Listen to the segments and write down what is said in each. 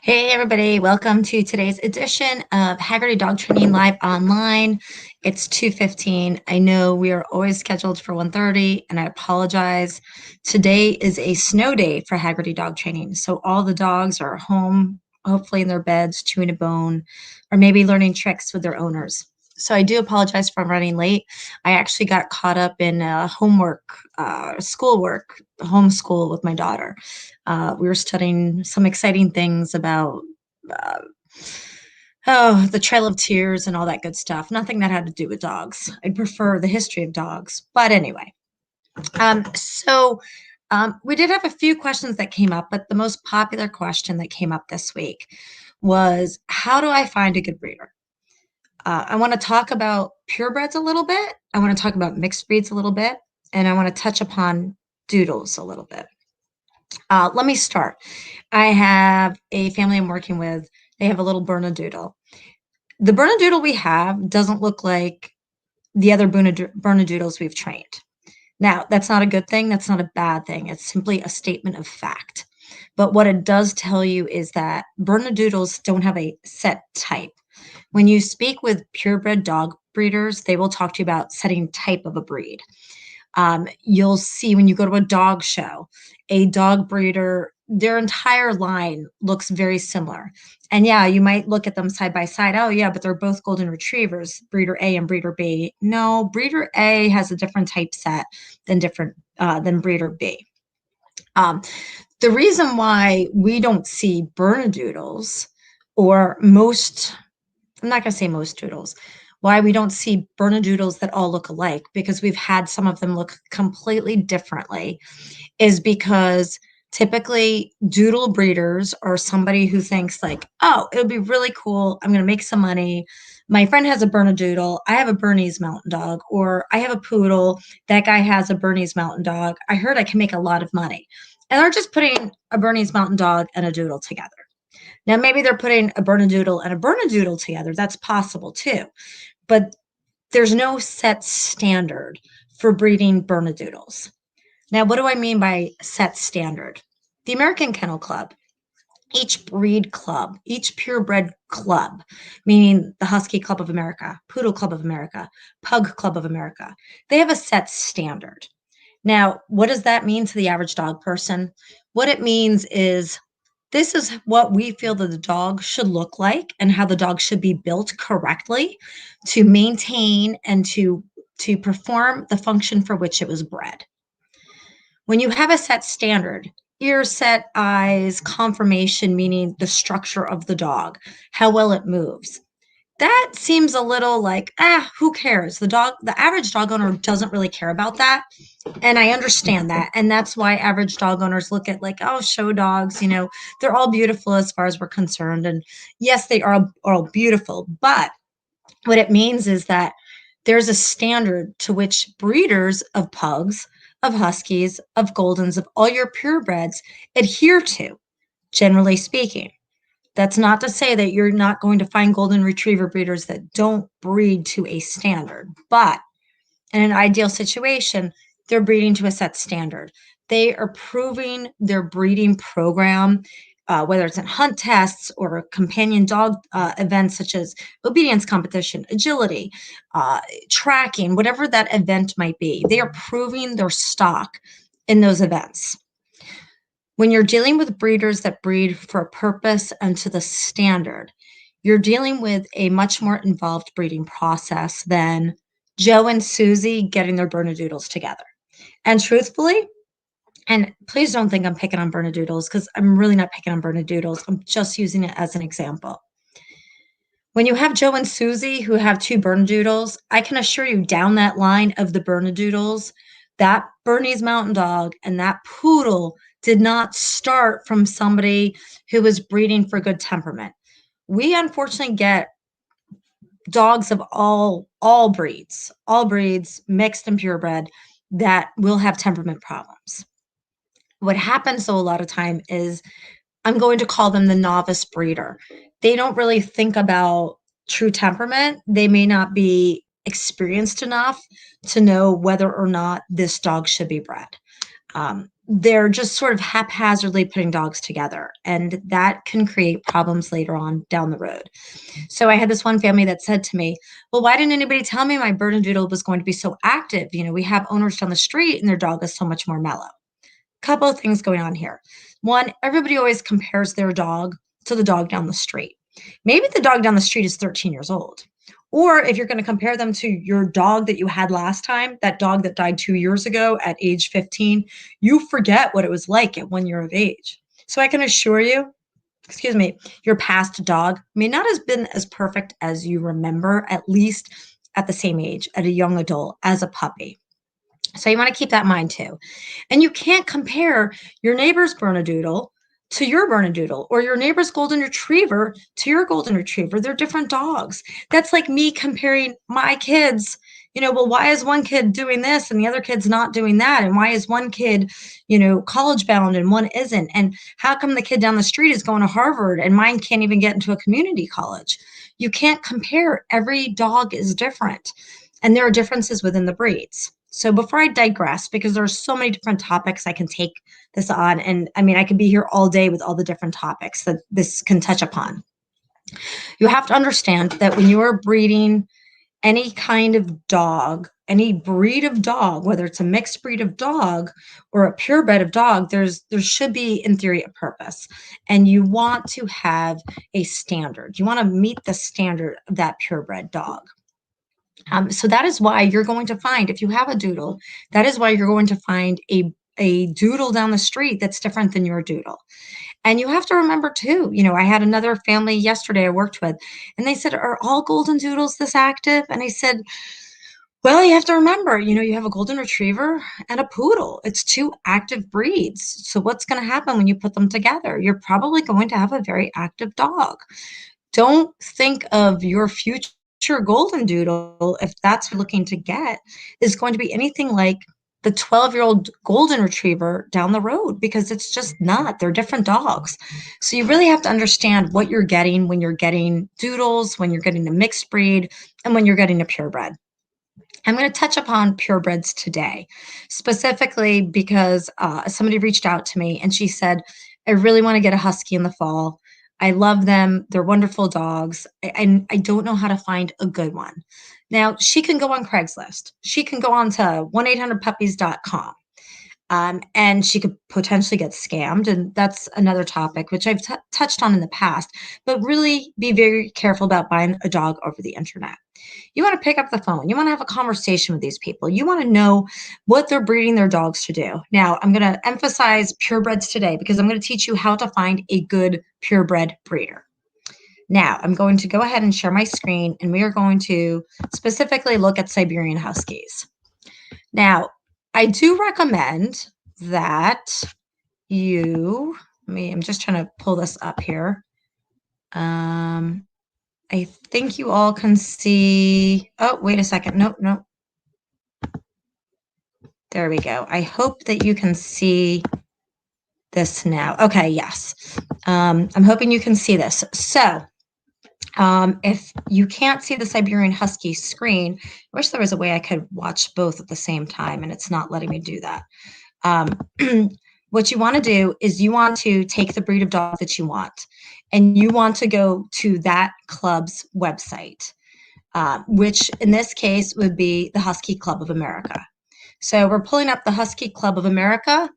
Hey everybody, welcome to today's edition of Haggerty Dog Training Live Online. It's 2:15. I know we are always scheduled for 1:30, and I apologize. Today is a snow day for Haggerty Dog Training, so all the dogs are home, hopefully in their beds, chewing a bone, or maybe learning tricks with their owners. So I do apologize for running late. I actually got caught up in homework, schoolwork, homeschool with my daughter. We were studying some exciting things about uh, the Trail of Tears and all that good stuff. Nothing that had to do with dogs. I'd prefer the history of dogs. But anyway, we did have a few questions that came up, but the most popular question that came up this week was, how do I find a good breeder? I want to talk about purebreds a little bit. I want to talk about mixed breeds a little bit, and I want to touch upon doodles a little bit. Let me start. I have a family I'm working with. They have a little Bernedoodle. The Bernedoodle we have doesn't look like the other Bernedoodles we've trained. Now, that's not a good thing. That's not a bad thing. It's simply a statement of fact. But what it does tell you is that Bernedoodles don't have a set type. When you speak with purebred dog breeders, they will talk to you about setting type of a breed. You'll see when you go to a dog show, a dog breeder, their entire line looks very similar. And yeah, you might look at them side by side. Oh, yeah, but they're both golden retrievers, breeder A and breeder B. No, breeder A has a different typeset than breeder B. The reason why we don't see Bernedoodles or most, I'm not going to say most doodles, why we don't see Bernedoodles that all look alike, because we've had some of them look completely differently, is because typically doodle breeders are somebody who thinks like, oh, it would be really cool. I'm going to make some money. My friend has a Bernedoodle. I have a Bernese Mountain Dog, or I have a poodle. That guy has a Bernese Mountain Dog. I heard I can make a lot of money. And they're just putting a Bernese Mountain Dog and a doodle together. Now, maybe they're putting a Bernedoodle and a Bernedoodle together. That's possible too. But there's no set standard for breeding Bernedoodles. Now, what do I mean by set standard? The American Kennel Club, each breed club, each purebred club, meaning the Husky Club of America, Poodle Club of America, Pug Club of America, they have a set standard. Now, what does that mean to the average dog person? What it means is, this is what we feel that the dog should look like and how the dog should be built correctly to maintain and to perform the function for which it was bred. When you have a set standard, ear set, eyes, conformation, meaning the structure of the dog, how well it moves, that seems a little like, who cares? The average dog owner doesn't really care about that. And I understand that. And that's why average dog owners look at like, oh, show dogs, they're all beautiful as far as we're concerned. And yes, they are all beautiful. But what it means is that there's a standard to which breeders of pugs, of huskies, of goldens, of all your purebreds adhere to, generally speaking. That's not to say that you're not going to find golden retriever breeders that don't breed to a standard, but in an ideal situation, they're breeding to a set standard. They are proving their breeding program, whether it's in hunt tests or companion dog events such as obedience competition, agility, tracking, whatever that event might be. They are proving their stock in those events. When you're dealing with breeders that breed for a purpose and to the standard, you're dealing with a much more involved breeding process than Joe and Susie getting their Bernedoodles together. And truthfully, and please don't think I'm picking on Bernedoodles, because I'm really not picking on Bernedoodles. I'm just using it as an example. When you have Joe and Susie who have two Bernedoodles, I can assure you down that line of the Bernedoodles, that Bernese Mountain Dog and that Poodle did not start from somebody who was breeding for good temperament. We unfortunately get dogs of all breeds, mixed and purebred, that will have temperament problems. What happens though a lot of time is, I'm going to call them the novice breeder. They don't really think about true temperament. They may not be experienced enough to know whether or not this dog should be bred. they're just sort of haphazardly putting dogs together, and that can create problems later on down the road. So I had this one family that said to me, well, why didn't anybody tell me my Bernedoodle was going to be so active? We have owners down the street and their dog is so much more mellow. Couple of things going on here. One, everybody always compares their dog to the dog down the street. Maybe the dog down the street is 13 years old. Or if you're going to compare them to your dog that you had last time, that dog that died 2 years ago at age 15, you forget what it was like at 1 year of age. So I can assure you, your past dog may not have been as perfect as you remember, at least at the same age, at a young adult, as a puppy. So you want to keep that in mind too. And you can't compare your neighbor's Bernedoodle to your Bernedoodle or your neighbor's golden retriever to your golden retriever. They're different dogs. That's like me comparing my kids. Well, why is one kid doing this and the other kid's not doing that? And why is one kid, college bound and one isn't? And how come the kid down the street is going to Harvard and mine can't even get into a community college? You can't compare. Every dog is different. And there are differences within the breeds. So before I digress, because there are so many different topics I can take this on, and I mean, I could be here all day with all the different topics that this can touch upon. You have to understand that when you are breeding any kind of dog, any breed of dog, whether it's a mixed breed of dog or a purebred of dog, there should be, in theory, a purpose. And you want to have a standard. You want to meet the standard of that purebred dog. So that is why you're going to find, if you have a doodle, that is why you're going to find a doodle down the street that's different than your doodle. And you have to remember too, I had another family yesterday I worked with, and they said, are all golden doodles this active? And I said, well, you have to remember, you have a golden retriever and a poodle. It's two active breeds. So what's going to happen when you put them together? You're probably going to have a very active dog. Don't think of your future golden doodle, if that's what you're looking to get, is going to be anything like the 12-year-old golden retriever down the road, because it's just not. They're different dogs. So you really have to understand what you're getting when you're getting doodles, when you're getting a mixed breed, and when you're getting a purebred. I'm going to touch upon purebreds today, specifically because somebody reached out to me and she said, I really want to get a husky in the fall. I love them. They're wonderful dogs. And I don't know how to find a good one. Now, she can go on Craigslist. She can go on to 1-800-puppies.com. And she could potentially get scammed. And that's another topic, which I've touched on in the past. But really be very careful about buying a dog over the internet. You want to pick up the phone. You want to have a conversation with these people. You want to know what they're breeding their dogs to do. Now, I'm going to emphasize purebreds today because I'm going to teach you how to find a good purebred breeder. Now, I'm going to go ahead and share my screen, and we are going to specifically look at Siberian Huskies. Now, I do recommend that I'm just trying to pull this up here. I think you all can see, oh, wait a second. Nope. There we go. I hope that you can see this now. Okay, yes. I'm hoping you can see this. So if you can't see the Siberian Husky screen, I wish there was a way I could watch both at the same time, and it's not letting me do that. What you want to do is you want to take the breed of dog that you want, and you want to go to that club's website, which in this case would be the Husky Club of America. So we're pulling up the Husky Club of America,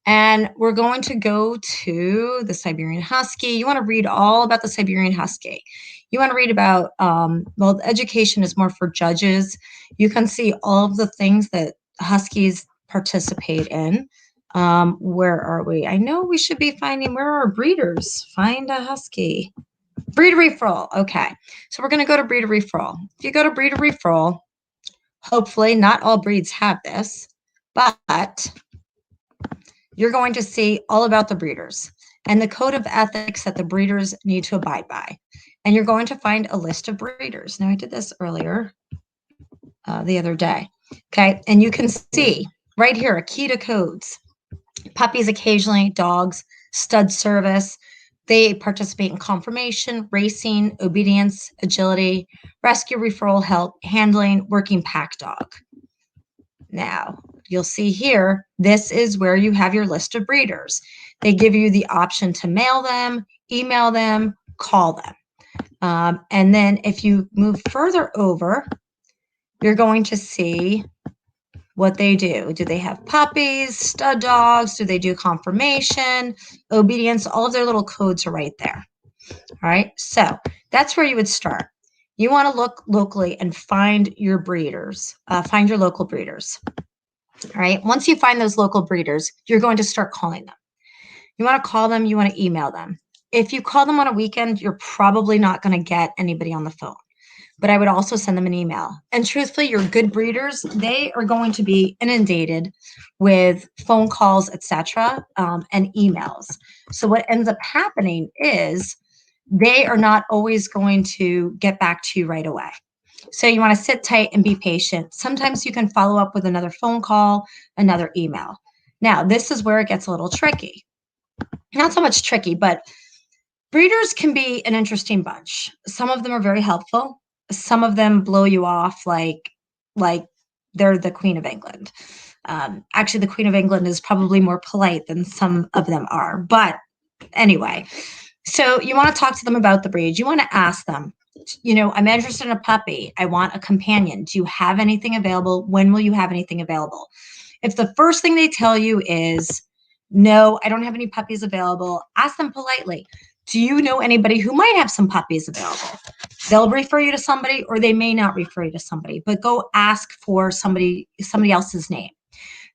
and we're going to go to the Siberian Husky. You want to read all about the Siberian Husky. You want to read about, well, education is more for judges. You can see all of the things that Huskies participate in. Where are we? I know we should be finding, where are our breeders? Find a Husky. Breeder referral. Okay. So we're going to go to breeder referral. If you go to breeder referral, hopefully not all breeds have this, but you're going to see all about the breeders and the code of ethics that the breeders need to abide by. And you're going to find a list of breeders. Now, I did this earlier the other day. Okay. And you can see right here, Akita codes. Puppies occasionally, dogs, stud service. They participate in conformation, racing, obedience, agility, rescue, referral, help, handling, working pack dog. Now, you'll see here, this is where you have your list of breeders. They give you the option to mail them, email them, call them. And then if you move further over, you're going to see what they do. Do they have puppies, stud dogs? Do they do conformation, obedience? All of their little codes are right there. All right, so that's where you would start. You want to look locally and find your breeders, find your local breeders. All right, once you find those local breeders, you're going to start calling them. You want to call them, you want to email them. If you call them on a weekend, you're probably not going to get anybody on the phone. But I would also send them an email. And truthfully, your good breeders, they are going to be inundated with phone calls, etc., and emails. So what ends up happening is they are not always going to get back to you right away. So you want to sit tight and be patient. Sometimes you can follow up with another phone call, another email. Now, this is where it gets a little tricky. Not so much tricky, but breeders can be an interesting bunch. Some of them are very helpful. Some of them blow you off like they're the Queen of England. Actually, the Queen of England is probably more polite than some of them are. But anyway, so you want to talk to them about the breed. You want to ask them, you know, I'm interested in a puppy. I want a companion. Do you have anything available? When will you have anything available? If the first thing they tell you is, no, I don't have any puppies available, ask them politely, do you know anybody who might have some puppies available? They'll refer you to somebody, or they may not refer you to somebody, but go ask for somebody else's name.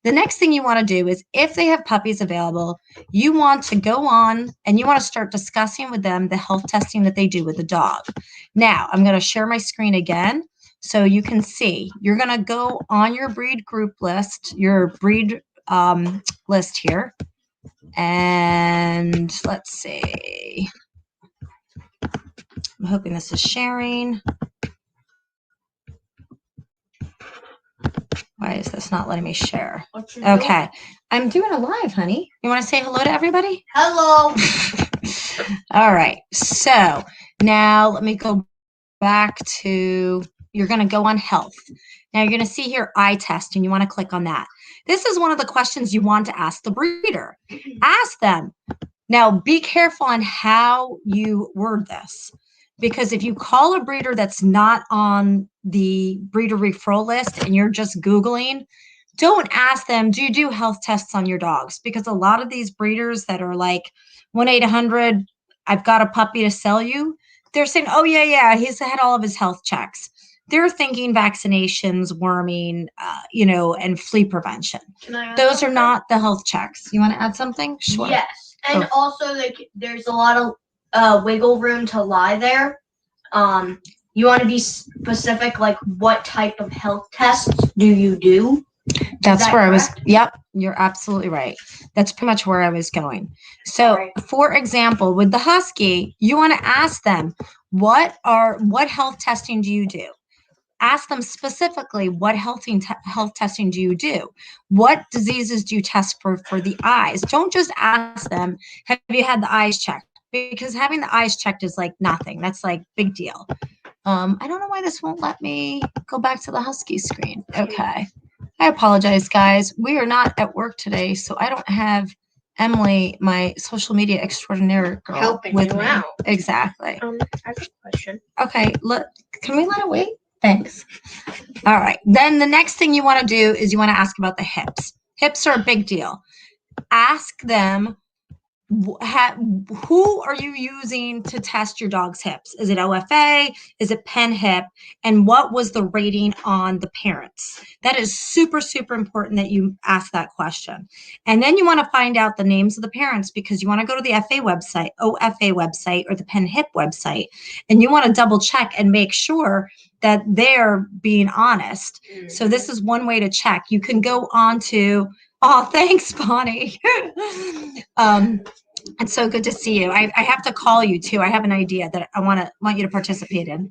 The next thing you want to do is, if they have puppies available, you want to go on and you want to start discussing with them the health testing that they do with the dog. Now, I'm going to share my screen again so you can see. You're going to go on your breed group list, your breed list here. And let's see. I'm hoping this is sharing. Why is this not letting me share? Okay. I'm doing a live, honey. You want to say hello to everybody? Hello. All right. So now let me go back to, you're going to go on health. Now you're going to see here eye test, and you want to click on that. This is one of the questions you want to ask the breeder. Ask them. Now be careful on how you word this, because if you call a breeder that's not on the breeder referral list and you're just Googling, don't ask them, do you do health tests on your dogs? Because a lot of these breeders that are like 1-800, I've got a puppy to sell you, they're saying, oh, yeah, he's had all of his health checks. They're thinking vaccinations, worming, and flea prevention. Those are not the health checks. You want to add something? Sure. Yes. And also, there's a lot of wiggle room to lie there. You want to be specific, like what type of health tests do you do? That's where I was. Yep, you're absolutely right. That's pretty much where I was going. So, for example, with the Husky, you want to ask them, what health testing do you do? Ask them specifically, what health testing do you do? What diseases do you test for the eyes? Don't just ask them, have you had the eyes checked? Because having the eyes checked is like nothing. That's like big deal. I don't know why this won't let me go back to the Husky screen. Okay. I apologize, guys. We are not at work today, so I don't have Emily, my social media extraordinaire girl, helping with you me. out. Exactly. I have a question. Okay. Can we let it wait? Thanks. All right. Then the next thing you want to do is you want to ask about the hips. Hips are a big deal. Ask them, who are you using to test your dog's hips? Is it OFA? Is it pen hip? And what was the rating on the parents? That is super, super important that you ask that question. And then you want to find out the names of the parents, because you want to go to the FA website, OFA website, or the pen hip website. And you want to double check and make sure that they're being honest. Mm-hmm. So this is one way to check. You can go on to, oh, thanks, Bonnie. It's so good to see you. I have to call you too. I have an idea that I want you to participate in.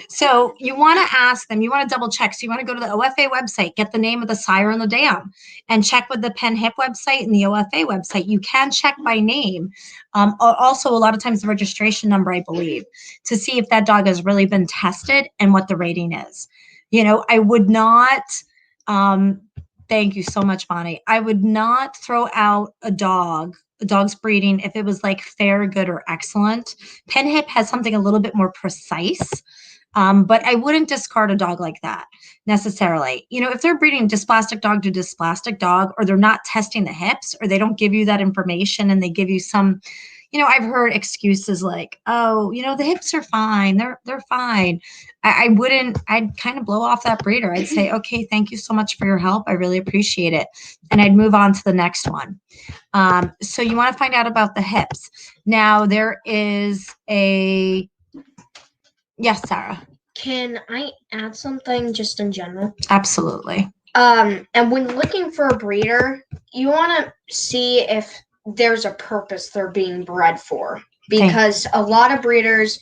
So you want to ask them, you want to double check. So you want to go to the OFA website, get the name of the sire and the dam, and check with the pen hip website and the OFA website. You can check by name. Also, a lot of times the registration number, I believe, to see if that dog has really been tested and what the rating is. I would not Thank you so much, Bonnie. I would not throw out a dog's breeding if it was like fair, good, or excellent. Penhip has something a little bit more precise. But I wouldn't discard a dog like that necessarily. If they're breeding dysplastic dog to dysplastic dog, or they're not testing the hips, or they don't give you that information and they give you some, I've heard excuses like, oh, the hips are fine. They're fine. I wouldn't, I'd kind of blow off that breeder. I'd say, okay, thank you so much for your help. I really appreciate it. And I'd move on to the next one. So you want to find out about the hips. Now there is yes, Sarah. Can I add something just in general? Absolutely. And when looking for a breeder, you want to see if there's a purpose they're being bred for. Because a lot of breeders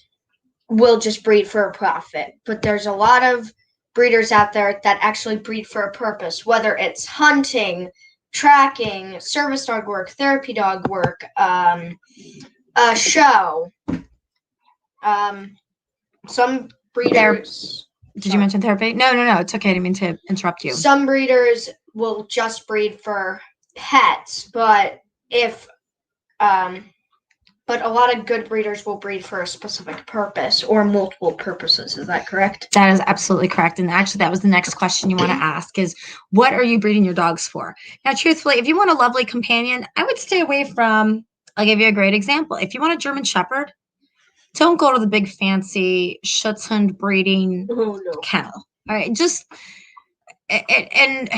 will just breed for a profit. But there's a lot of breeders out there that actually breed for a purpose, whether it's hunting, tracking, service dog work, therapy dog work, a show. Some breeders. Did you mention therapy? No. It's okay. I didn't mean to interrupt you. Some breeders will just breed for pets, but but a lot of good breeders will breed for a specific purpose or multiple purposes. Is that correct? That is absolutely correct. And actually, that was the next question you want to ask is, what are you breeding your dogs for? Now, truthfully, if you want a lovely companion, I would stay away from, I'll give you a great example. If you want a German Shepherd, don't go to the big fancy Schutzhund breeding kennel. All right. And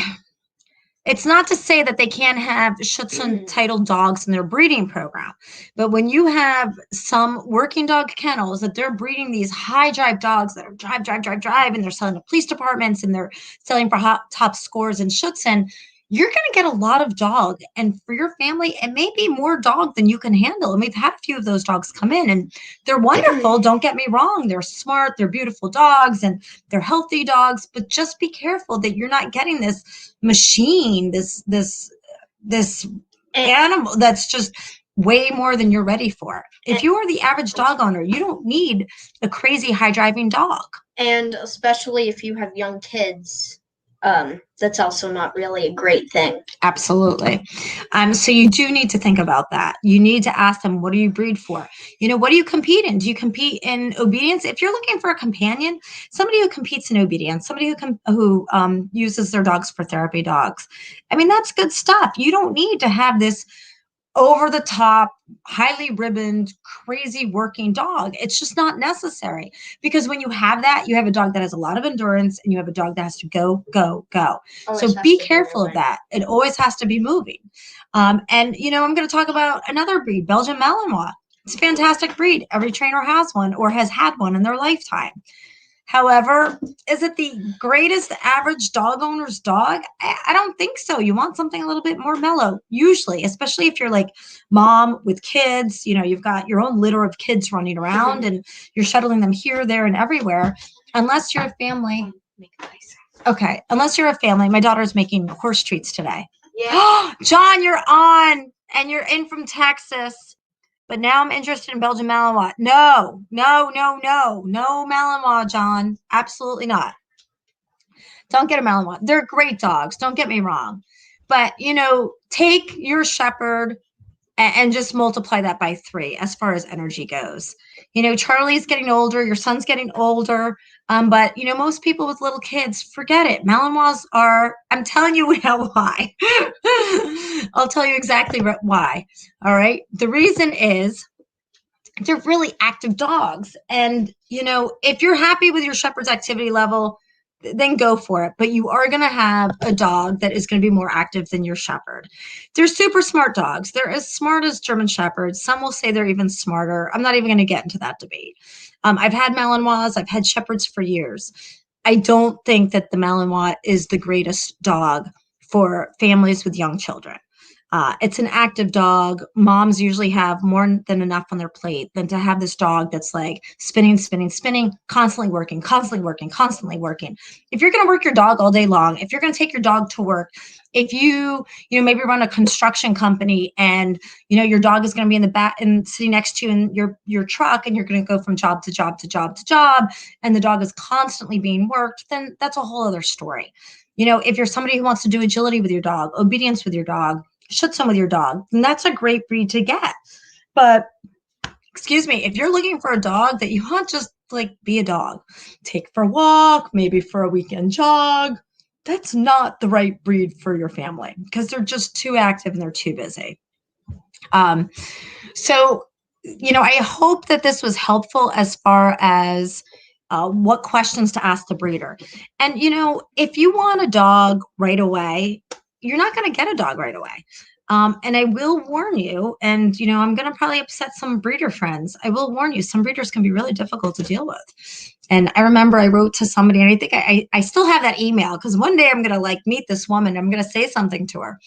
it's not to say that they can't have Schutzhund titled dogs in their breeding program. But when you have some working dog kennels that they're breeding these high drive dogs that are drive, and they're selling to police departments and they're selling for top scores in Schutzhund, you're going to get a lot of dog. And for your family, it may be more dog than you can handle. And we've had a few of those dogs come in and they're wonderful. Don't get me wrong. They're smart. They're beautiful dogs and they're healthy dogs. But just be careful that you're not getting this machine, this animal that's just way more than you're ready for. If you are the average dog owner, you don't need a crazy high driving dog. And especially if you have young kids, that's also not really a great thing. Absolutely. So you do need to think about that. You need to ask them, what do you breed for? What do you compete in? Do you compete in obedience? If you're looking for a companion, somebody who competes in obedience, somebody who uses their dogs for therapy dogs. I mean, that's good stuff. You don't need to have this over the top, highly ribboned, crazy working dog. It's just not necessary, because when you have that, you have a dog that has a lot of endurance and you have a dog that has to go. So be careful of that. It always has to be moving. And I'm going to talk about another breed, Belgian Malinois. It's a fantastic breed. Every trainer has one or has had one in their lifetime. However, is it the greatest average dog owner's dog? I don't think so. You want something a little bit more mellow, usually, especially if you're like mom with kids. You've got your own litter of kids running around and you're shuttling them here, there, and everywhere. Unless you're a family. Okay. Unless you're a family. My daughter's making horse treats today. Yeah. John, you're on and you're in from Texas. But now I'm interested in Belgian Malinois. No Malinois, John. Absolutely not. Don't get a Malinois. They're great dogs. Don't get me wrong. But, take your Shepherd and just multiply that by 3 as far as energy goes. Charlie's getting older. Your son's getting older. But, most people with little kids, forget it. Malinois are, I'm telling you now why. I'll tell you exactly why. All right. The reason is they're really active dogs. And, if you're happy with your Shepherd's activity level, then go for it. But you are going to have a dog that is going to be more active than your Shepherd. They're super smart dogs. They're as smart as German Shepherds. Some will say they're even smarter. I'm not even going to get into that debate. I've had Malinois. I've had Shepherds for years. I don't think that the Malinois is the greatest dog for families with young children. It's an active dog. Moms usually have more than enough on their plate than to have this dog that's like spinning, constantly working. If you're going to work your dog all day long, if you're going to take your dog to work, if you maybe run a construction company and, your dog is going to be in the back and sitting next to you in your truck and you're going to go from job to job and the dog is constantly being worked, then that's a whole other story. If you're somebody who wants to do agility with your dog, obedience with your dog, Schutzhund with your dog, then that's a great breed to get. But excuse me, if you're looking for a dog that you want just like be a dog, take for a walk, maybe for a weekend jog, that's not the right breed for your family because they're just too active and they're too busy. So, I hope that this was helpful as far as what questions to ask the breeder. And, if you want a dog right away, you're not going to get a dog right away. And I will warn you, and, I'm going to probably upset some breeder friends. I will warn you, some breeders can be really difficult to deal with. And I remember I wrote to somebody, and I think I still have that email because one day I'm going to meet this woman. I'm going to say something to her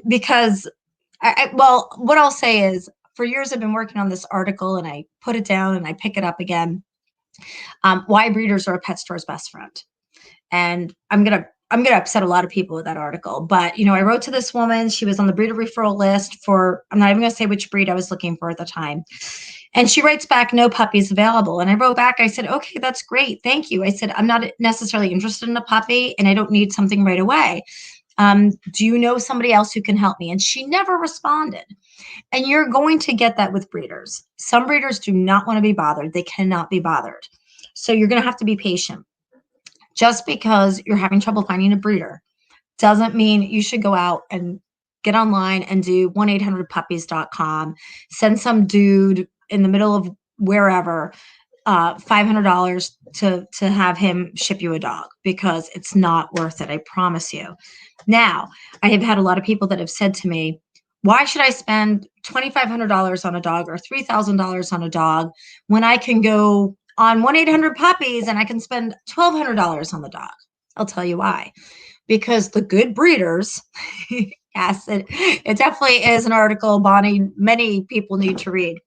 because what I'll say is for years I've been working on this article and I put it down and I pick it up again. Why breeders are a pet store's best friend. And I'm gonna upset a lot of people with that article. But I wrote to this woman. She was on the breeder referral list for, I'm not even gonna say which breed I was looking for at the time. And she writes back, no puppies available. And I wrote back, I said, okay, that's great. Thank you. I said, I'm not necessarily interested in a puppy and I don't need something right away. Do you know somebody else who can help me? And she never responded. And you're going to get that with breeders. Some breeders do not want to be bothered. They cannot be bothered. So you're going to have to be patient. Just because you're having trouble finding a breeder doesn't mean you should go out and get online and do 1-800-puppies.com, send some dude in the middle of wherever $500 to have him ship you a dog because it's not worth it. I promise you. Now, I have had a lot of people that have said to me, why should I spend $2,500 on a dog or $3,000 on a dog when I can go on 1-800-Puppies and I can spend $1,200 on the dog? I'll tell you why. Because the good breeders, yes, it definitely is an article, Bonnie, many people need to read.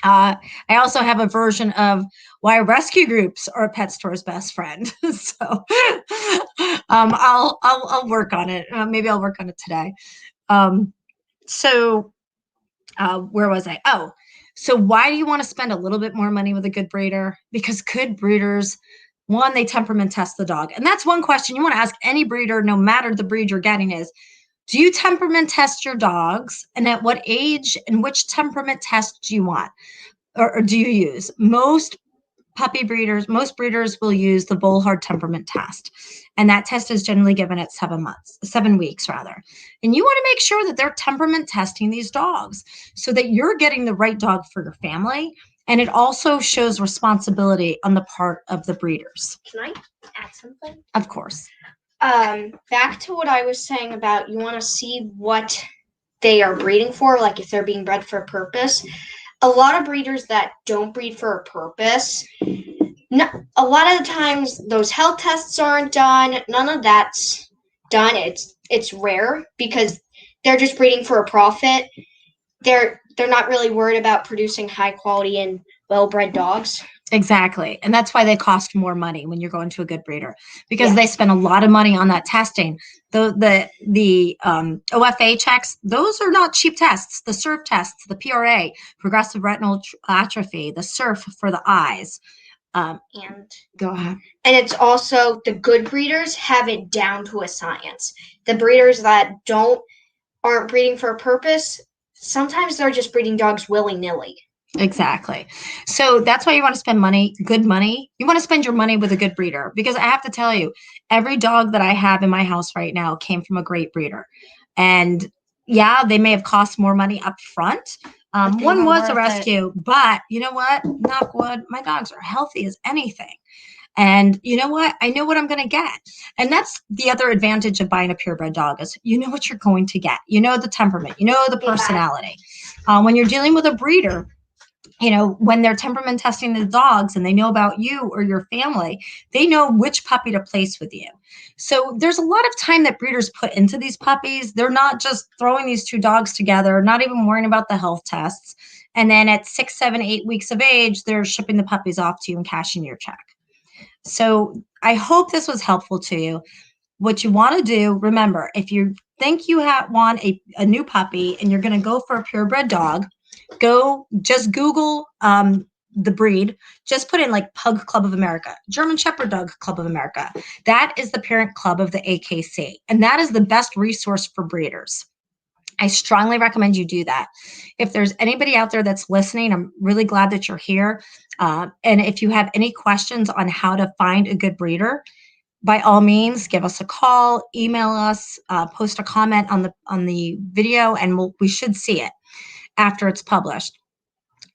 I also have a version of why rescue groups are a pet store's best friend. So I'll work on it. Maybe I'll work on it today. Where was I? Oh, so why do you want to spend a little bit more money with a good breeder? Because good breeders, one, they temperament test the dog. And that's one question you want to ask any breeder, no matter the breed you're getting is, do you temperament test your dogs? And at what age and which temperament test do you want? Or do you use? Most breeders will use the Bullhard temperament test. And that test is generally given at 7 weeks rather. And you want to make sure that they're temperament testing these dogs so that you're getting the right dog for your family. And it also shows responsibility on the part of the breeders. Can I add something? Of course. Back to what I was saying about you want to see what they are breeding for, like if they're being bred for a purpose. A lot of breeders that don't breed for a purpose, a lot of the times those health tests aren't done. None of that's done. It's rare because they're just breeding for a profit. They're not really worried about producing high quality and well-bred dogs. Exactly. And that's why they cost more money when you're going to a good breeder because they spend a lot of money on that testing. The OFA checks, those are not cheap tests. The SURF tests, the PRA, progressive retinal atrophy, the SURF for the eyes. And go ahead. And it's also the good breeders have it down to a science. The breeders that aren't breeding for a purpose, sometimes they're just breeding dogs willy-nilly. Exactly. So that's why you want to spend good money. You want to spend your money with a good breeder because I have to tell you, every dog that I have in my house right now came from a great breeder. And yeah, they may have cost more money up front. One was a rescue, but you know what? Knock wood, my dogs are healthy as anything. And you know what? I know what I'm going to get. And that's the other advantage of buying a purebred dog is you know what you're going to get. You know the temperament. You know the personality. When you're dealing with a breeder, when they're temperament testing the dogs and they know about you or your family, they know which puppy to place with you. So there's a lot of time that breeders put into these puppies. They're not just throwing these two dogs together, not even worrying about the health tests. And then at 6, 7, 8 weeks of age, they're shipping the puppies off to you and cashing your check. So I hope this was helpful to you. What you want to do, remember, if you think you want a new puppy and you're going to go for a purebred dog, just Google the breed, just put in like Pug Club of America, German Shepherd Dog Club of America. That is the parent club of the AKC, and that is the best resource for breeders. I strongly recommend you do that. If there's anybody out there that's listening, I'm really glad that you're here. And if you have any questions on how to find a good breeder, by all means, give us a call, email us, post a comment on the video, and we should see it after it's published.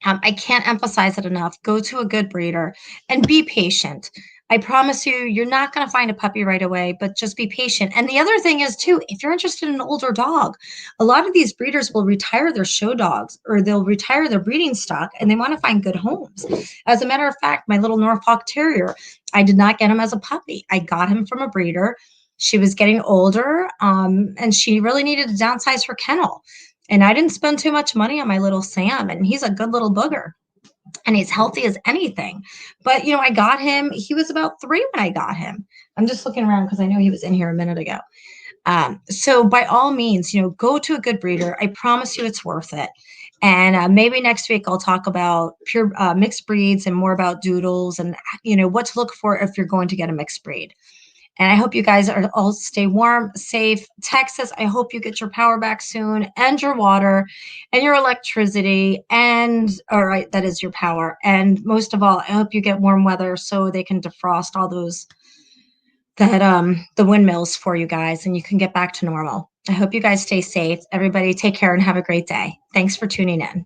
I can't emphasize it enough. Go to a good breeder and be patient. I promise you, you're not going to find a puppy right away, but just be patient. And the other thing is, too, if you're interested in an older dog, a lot of these breeders will retire their show dogs or they'll retire their breeding stock and they want to find good homes. As a matter of fact, my little Norfolk Terrier, I did not get him as a puppy. I got him from a breeder. She was getting older and she really needed to downsize her kennel. And I didn't spend too much money on my little Sam, and he's a good little booger. And he's healthy as anything. But, I got him. He was about 3 when I got him. I'm just looking around because I know he was in here a minute ago. So by all means, go to a good breeder. I promise you it's worth it. And maybe next week I'll talk about pure mixed breeds and more about Doodles and, what to look for if you're going to get a mixed breed. And I hope you guys all stay warm, safe. Texas, I hope you get your power back soon and your water and your electricity that is your power. And most of all, I hope you get warm weather so they can defrost all the windmills for you guys and you can get back to normal. I hope you guys stay safe. Everybody take care and have a great day. Thanks for tuning in.